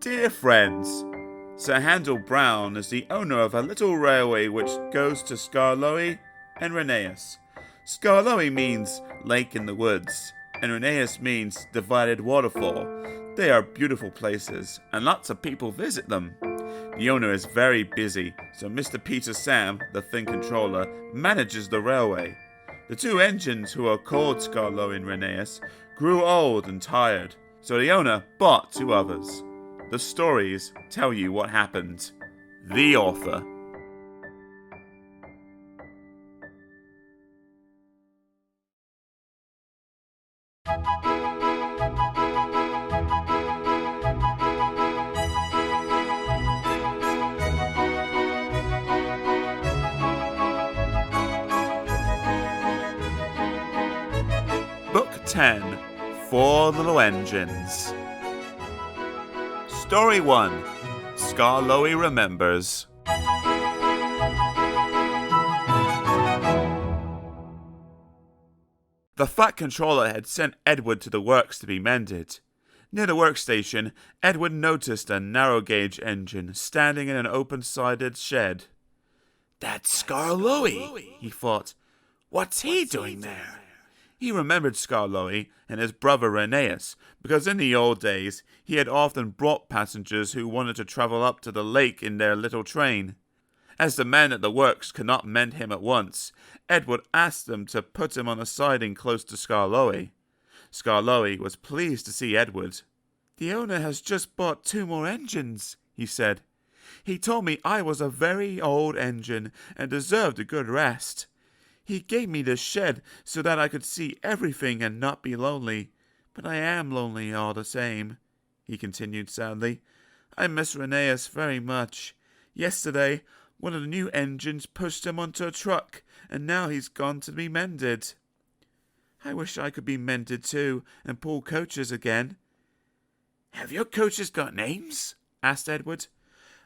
Dear friends, Sir Handel Brown is the owner of a little railway which goes to Skarloey and Reneus. Skarloey means lake in the woods, and Reneus means divided waterfall. They are beautiful places, and lots of people visit them. The owner is very busy, so Mr. Peter Sam, the Thin Controller, manages the railway. The two engines, who are called Skarloey and Reneus, grew old and tired, so the owner bought two others. The stories tell you what happened. The author. Book 10, Four Little Engines. Story 1, Skarloey Remembers. The Fat Controller had sent Edward to the works to be mended. Near the workstation, Edward noticed a narrow-gauge engine standing in an open-sided shed. "That's Skarloey," he thought. What's he doing there? He remembered Skarloey and his brother Reneus, because in the old days he had often brought passengers who wanted to travel up to the lake in their little train. As the men at the works could not mend him at once, Edward asked them to put him on a siding close to Skarloey. Skarloey was pleased to see Edward. "The owner has just bought 2 more engines," he said. "He told me I was a very old engine and deserved a good rest. He gave me this shed so that I could see everything and not be lonely. But I am lonely all the same," he continued sadly. "I miss Reneus very much. Yesterday, one of the new engines pushed him onto a truck, and now he's gone to be mended. I wish I could be mended too, and pull coaches again." "Have your coaches got names?" asked Edward.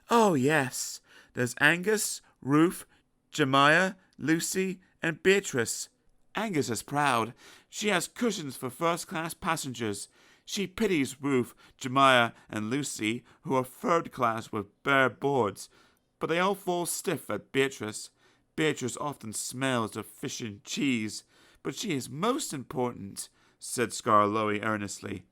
"Oh, yes. There's Angus, Ruth, Jemima, Lucy, and Beatrice. Angus is proud. She has cushions for first-class passengers. She pities Ruth, Jemima, and Lucy, who are third-class with bare boards, but they all fall stiff at Beatrice. Beatrice often smells of fish and cheese, but she is most important," said Skarloey earnestly.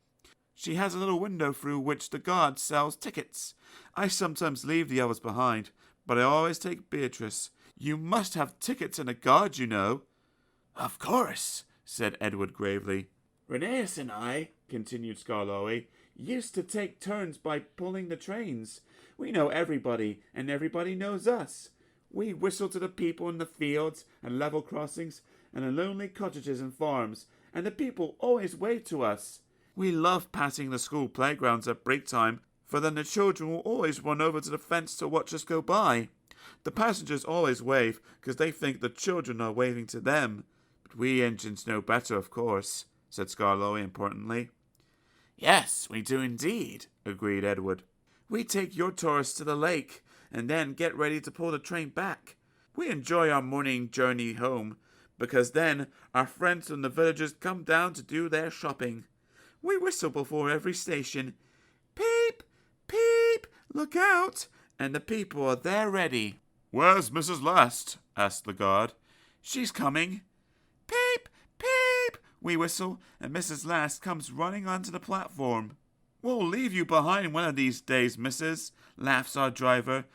"She has a little window through which the guard sells tickets. I sometimes leave the others behind, but I always take Beatrice. You must have tickets and a guard, you know." "Of course," said Edward gravely. "Reneus and I," continued Skarloey, "used to take turns by pulling the trains. We know everybody, and everybody knows us. We whistle to the people in the fields and level crossings and the lonely cottages and farms, and the people always wave to us. We love passing the school playgrounds at break time, for then the children will always run over to the fence to watch us go by. The passengers always wave, because they think the children are waving to them. But we engines know better, of course," said Skarloey importantly. "Yes, we do indeed," agreed Edward. "We take your tourists to the lake, and then get ready to pull the train back. We enjoy our morning journey home, because then our friends from the villages come down to do their shopping. We whistle before every station. Peep, peep, look out, and the people are there ready." "Where's Mrs. Last?" asked the guard. "She's coming." "Peep, peep," we whistle, and Mrs. Last comes running onto the platform. "We'll leave you behind one of these days, missus," laughs our driver,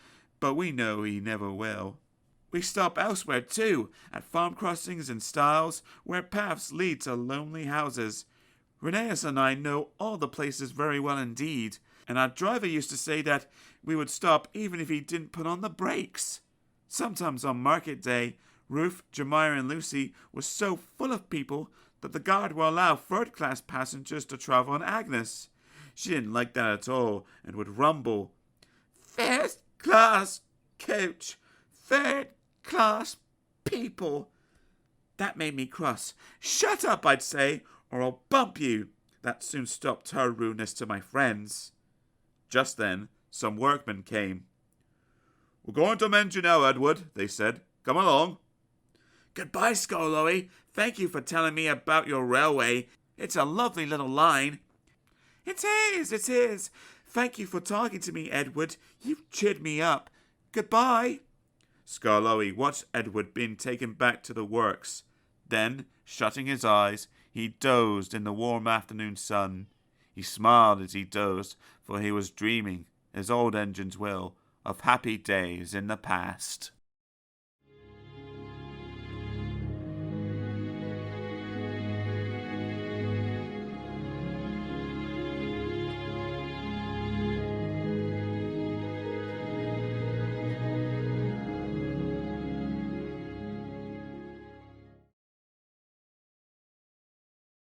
but we know he never will. We stop elsewhere, too, at farm crossings and stiles, where paths lead to lonely houses. Reneus and I know all the places very well indeed, and our driver used to say that we would stop even if he didn't put on the brakes. Sometimes on market day, Ruth, Jemima, and Lucy were so full of people that the guard will allow third-class passengers to travel on Agnes. She didn't like that at all, and would rumble, "First-class coach, third-class people." That made me cross. "Shut up," I'd say, "or I'll bump you." That soon stopped her rudeness to my friends. Just then, some workmen came. "We're going to mend you now, Edward," they said. "Come along." "Goodbye, Skarloey. Thank you for telling me about your railway. It's a lovely little line." It is. Thank you for talking to me, Edward. You've cheered me up. Goodbye. Skarloey watched Edward being taken back to the works. Then, shutting his eyes, he dozed in the warm afternoon sun. He smiled as he dozed, for he was dreaming, as old engines will, of happy days in the past.